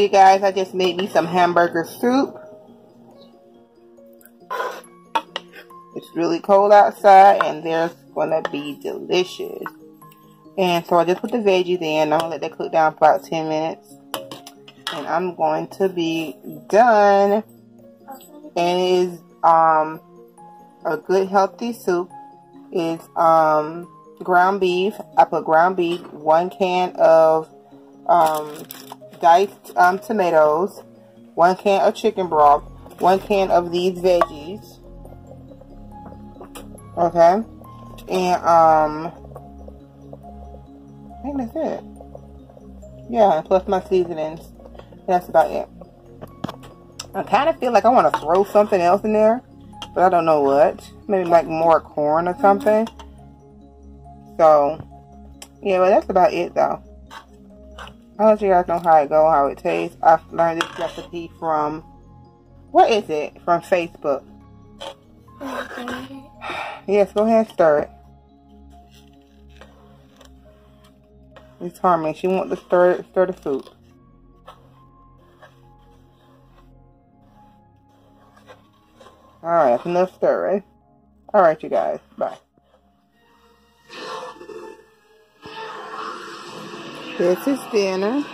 you guys, I just made me some hamburger soup. It's really cold outside and they're gonna be delicious. And so I just put the veggies in. I'm gonna let that cook down for about 10 minutes. And I'm going to be done. And it is a good healthy soup. It's ground beef. I put ground beef, 1 can of diced tomatoes, 1 can of chicken broth, 1 can of these veggies. Okay. And I think that's it. Yeah, plus my seasonings. That's about it. I kind of feel like I want to throw something else in there, but I don't know what. Maybe like more corn or something. So, yeah, but that's about it though. I'll let you guys know how it goes, how it tastes. I learned this recipe from, what is it? From Facebook. Yes, go ahead and stir it. It's Harmony. She wants to stir the soup. Alright, that's enough stirring. Alright, you guys. Bye. This is dinner.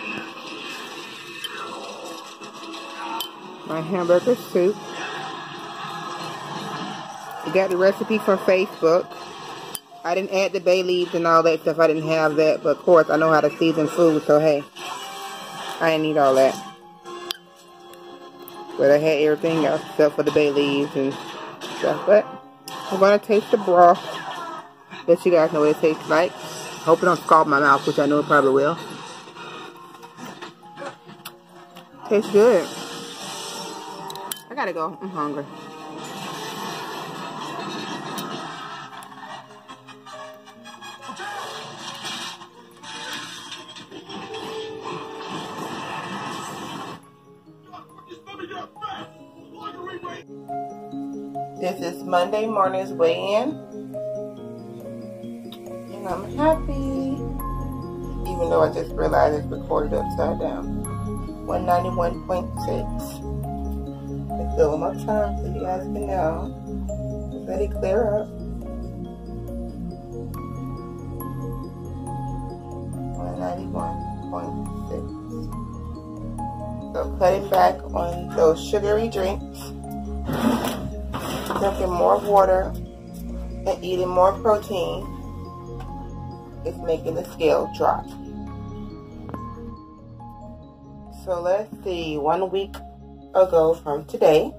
My hamburger soup. I got the recipe from Facebook. I didn't add the bay leaves and all that stuff. I didn't have that. But of course, I know how to season food. So, hey. I didn't need all that. But I had everything else except for the bay leaves and stuff. But I'm going to taste the broth. Let you guys know what it tastes like. Hope it don't scald my mouth, which I know it probably will. Tastes good. I gotta go. I'm hungry. This is Monday morning's weigh-in. And I'm happy. Even though I just realized it's recorded upside down. 191.6. It's still my time so you guys can know. Just let it clear up. 191.6. So cutting back on those sugary drinks. Drinking more water and eating more protein is making the scale drop. So let's see, 1 week ago from today,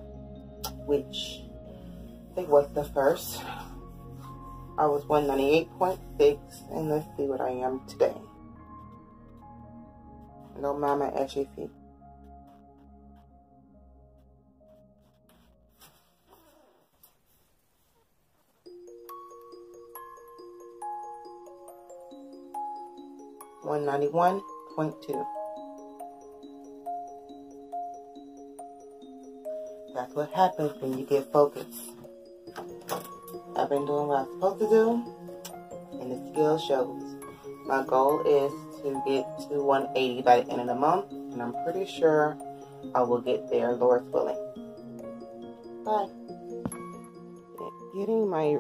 which I think was the first, I was 198.6, and let's see what I am today. No mama at your feet. $191.2. That's what happens when you get focused. I've been doing what I'm supposed to do, and the skill shows. My goal is to get to 180 by the end of the month, and I'm pretty sure I will get there, Lord's willing. Bye. Getting my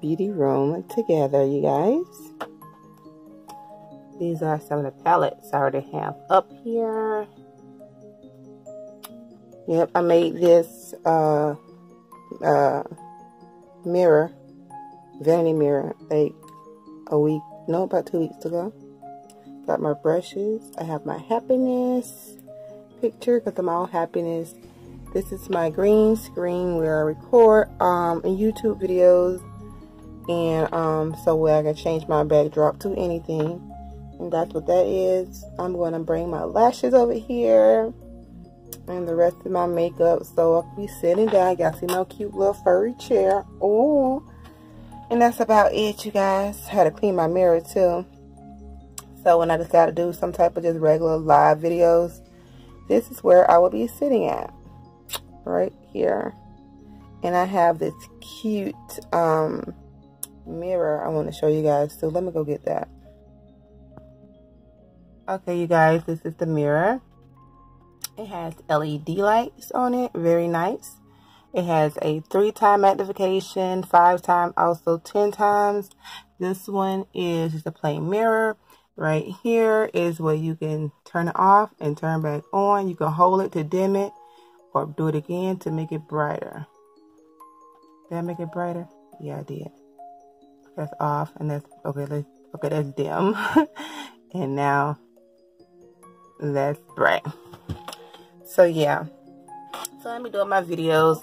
beauty room together, you guys. These are some of the palettes I already have up here. Yep, I made this mirror, vanity mirror, like about 2 weeks ago. Got my brushes. I have my happiness picture because I'm all happiness. This is my green screen where I record YouTube videos, and so where I can change my backdrop to anything. And that's what that is. I'm going to bring my lashes over here and the rest of my makeup, so I'll be sitting down. Y'all see my cute little furry chair. Oh, and that's about it, you guys. I had to clean my mirror too. So when I decided to do some type of just regular live videos, this is where I will be sitting at, right here. And I have this cute mirror I want to show you guys, so let me go get that. Okay, you guys, this is the mirror. It has LED lights on it, very nice. It has a 3-time magnification, 5-time, also 10 times. This one is just a plain mirror. Right here is where you can turn it off and turn back on. You can hold it to dim it or do it again to make it brighter. Did I make it brighter? Yeah, I did. That's off, and that's okay. That's dim. And now that's bright. So yeah. So let me do my videos.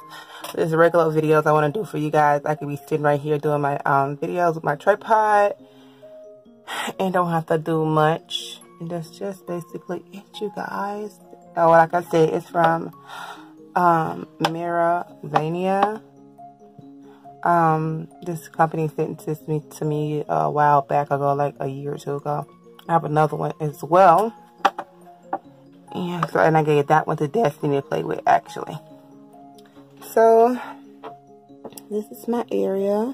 There's regular videos I want to do for you guys. I could be sitting right here doing my videos with my tripod and don't have to do much. And that's just basically it, you guys. Oh, like I said, it's from Miravania. This company sent this to me a while back ago, like a year or two ago. I have another one as well. Yeah, so, and I gave that one to Destiny to play with, actually. So, this is my area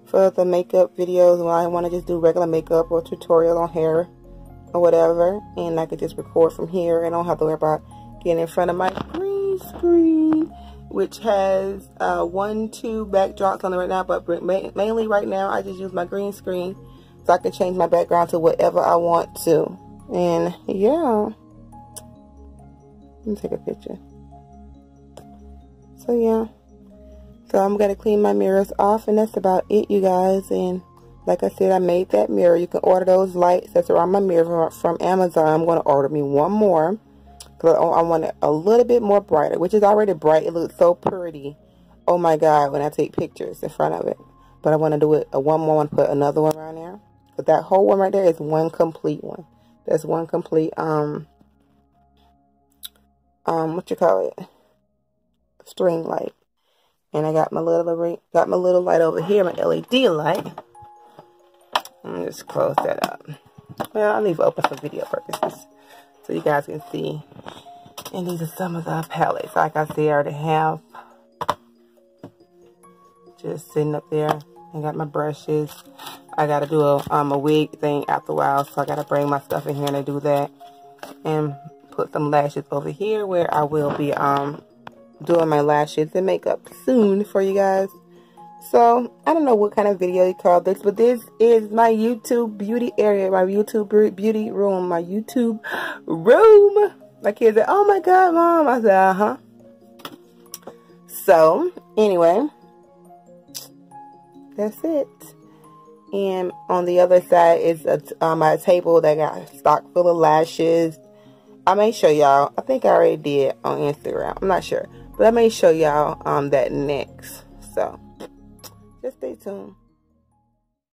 for the makeup videos when I want to just do regular makeup or tutorial on hair or whatever. And I could just record from here and I don't have to worry about getting in front of my green screen, which has 1, 2 backdrops on it right now. But mainly right now, I just use my green screen so I can change my background to whatever I want to. And yeah. Let me take a picture. So yeah. So I'm going to clean my mirrors off, and that's about it, you guys. And like I said, I made that mirror. You can order those lights that's around my mirror from Amazon. I'm going to order me one more, because I want it a little bit more brighter, which is already bright. It looks so pretty. Oh my God, when I take pictures in front of it. But I want to do it one more. I want to put another one around there. But that whole one right there is one complete one. That's one complete, what you call it? String light. And I got my little light over here, my LED light. Let me just close that up. Well, I'll leave it open for video purposes, so you guys can see. And these are some of the palettes. Like I said, I already have. Just sitting up there. I got my brushes. I gotta do a wig thing after a while, so I gotta bring my stuff in here and do that. And put some lashes over here where I will be doing my lashes and makeup soon for you guys. So I don't know what kind of video you call this, but this is my YouTube beauty area, my YouTube beauty room, my YouTube room. My kids said, "Oh my God, Mom." I said, "Uh-huh." So anyway, that's it. And on the other side is my table that got stock full of lashes. I may show y'all. I think I already did on Instagram. I'm not sure. But I may show y'all that next. So, just stay tuned.